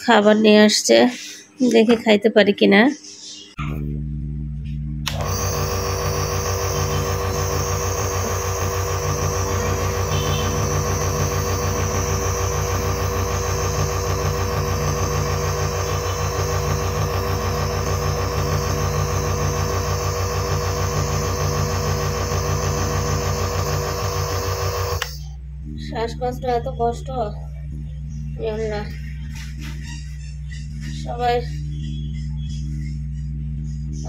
খাবার নিয়ে আসছে, দেখে খাইতে পারি কিনা। শ্বাসকষ্ট এত কষ্ট না, সবাই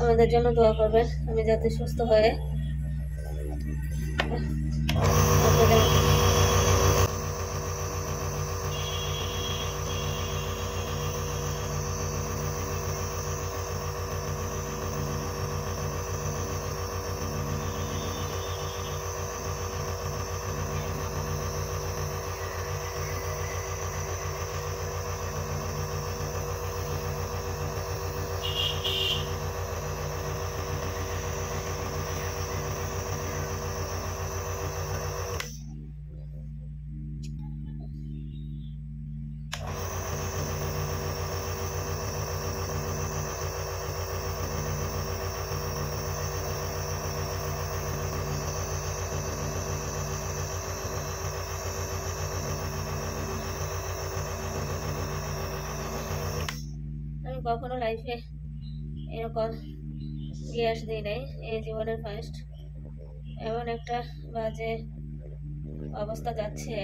আমাদের জন্য দোয়া করবেন, আমি যাতে সুস্থ হয়ে আপনাদের আমি কখনো লাইফে এরকম গ্যাস দিই নাই, এই জীবনের ফার্স্ট। এমন একটা বাজে অবস্থা যাচ্ছে,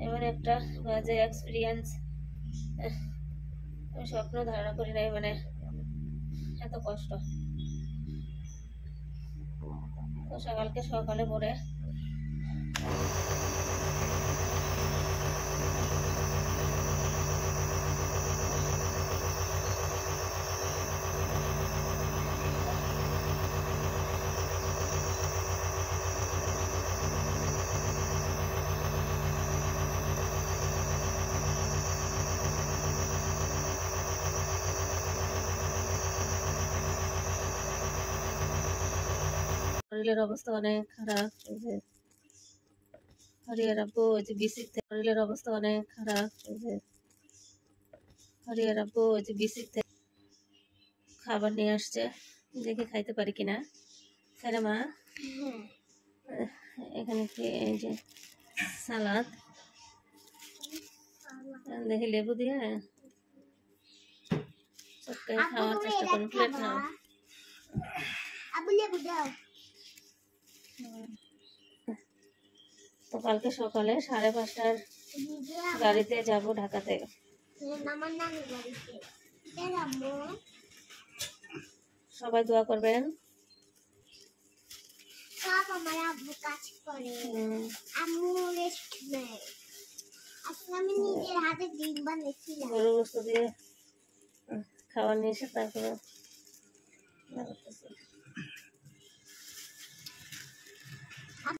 এমন একটা বাজে এক্সপিরিয়েন্স আমি স্বপ্ন ধারণা করি নাই, মানে এত কষ্ট। তো সকালে পরে শরীরের অবস্থা অনেক খারাপ। হরিয়ার আব্বু ওই যে শরীরের অবস্থা অনেক খারাপ। হরিয়ার আব্বু ওই যে বিসিক থেকে খাবার নিয়ে আসছে, দেখে খাইতে পারি কিনা। তাহলে মা এখানে কি এই যে সালাদ, দেখি লেবু দিয়ে খাওয়ার চেষ্টা করুন। প্লেট নাও। তো কালকে সকালে 5:30টার গাড়িতে যাব ঢাকাতে। সবাই দোয়া করবেন। সব আমার আব্বু কাজ করে, আম্মু রেস্ট নেয়। আজকে আমি নিজের হাতে ডিম বানিয়েছিলাম, গরুর গোশত দিয়ে খাওয়া নিয়ে এসে তারপরে